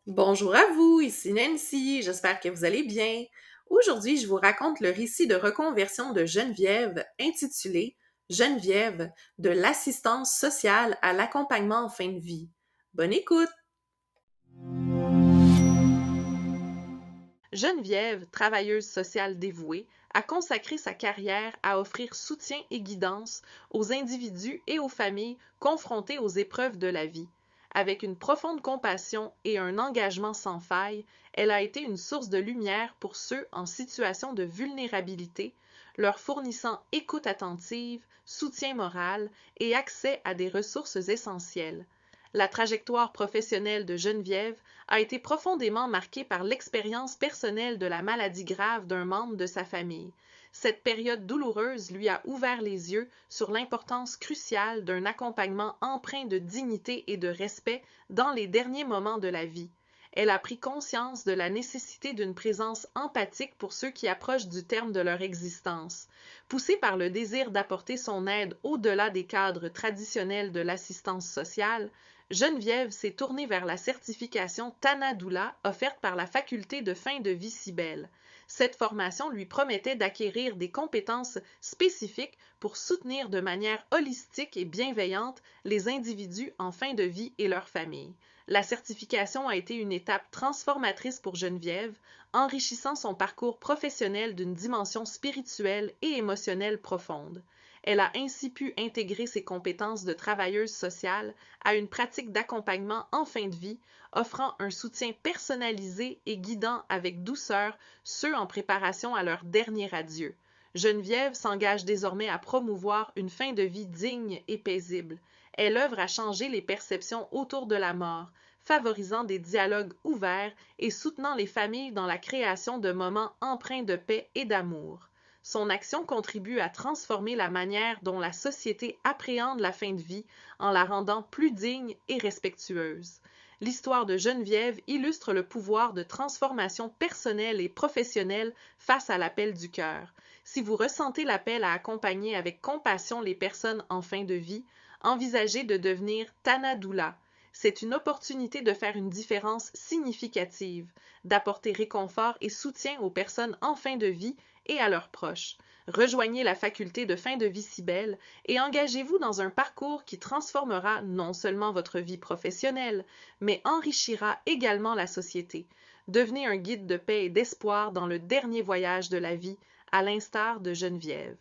Bonjour à vous, ici Nancy, j'espère que vous allez bien. Aujourd'hui, je vous raconte le récit de reconversion de Geneviève intitulé Geneviève, de l'assistance sociale à l'accompagnement en fin de vie. Bonne écoute! Geneviève, travailleuse sociale dévouée, a consacré sa carrière à offrir soutien et guidance aux individus et aux familles confrontés aux épreuves de la vie. Avec une profonde compassion et un engagement sans faille, elle a été une source de lumière pour ceux en situation de vulnérabilité, leur fournissant écoute attentive, soutien moral et accès à des ressources essentielles. La trajectoire professionnelle de Geneviève a été profondément marquée par l'expérience personnelle de la maladie grave d'un membre de sa famille. Cette période douloureuse lui a ouvert les yeux sur l'importance cruciale d'un accompagnement empreint de dignité et de respect dans les derniers moments de la vie. Elle a pris conscience de la nécessité d'une présence empathique pour ceux qui approchent du terme de leur existence. Poussée par le désir d'apporter son aide au-delà des cadres traditionnels de l'assistance sociale, Geneviève s'est tournée vers la certification Tana Doula offerte par la faculté de fin de vie Cybèle. Cette formation lui promettait d'acquérir des compétences spécifiques pour soutenir de manière holistique et bienveillante les individus en fin de vie et leurs familles. La certification a été une étape transformatrice pour Geneviève, enrichissant son parcours professionnel d'une dimension spirituelle et émotionnelle profonde. Elle a ainsi pu intégrer ses compétences de travailleuse sociale à une pratique d'accompagnement en fin de vie, offrant un soutien personnalisé et guidant avec douceur ceux en préparation à leur dernier adieu. Geneviève s'engage désormais à promouvoir une fin de vie digne et paisible. Elle œuvre à changer les perceptions autour de la mort, favorisant des dialogues ouverts et soutenant les familles dans la création de moments empreints de paix et d'amour. Son action contribue à transformer la manière dont la société appréhende la fin de vie en la rendant plus digne et respectueuse. L'histoire de Geneviève illustre le pouvoir de transformation personnelle et professionnelle face à l'appel du cœur. Si vous ressentez l'appel à accompagner avec compassion les personnes en fin de vie, envisagez de devenir Tana Doula. C'est une opportunité de faire une différence significative, d'apporter réconfort et soutien aux personnes en fin de vie et à leurs proches. Rejoignez la faculté de fin de vie Cybèle et engagez-vous dans un parcours qui transformera non seulement votre vie professionnelle, mais enrichira également la société. Devenez un guide de paix et d'espoir dans le dernier voyage de la vie, à l'instar de Geneviève.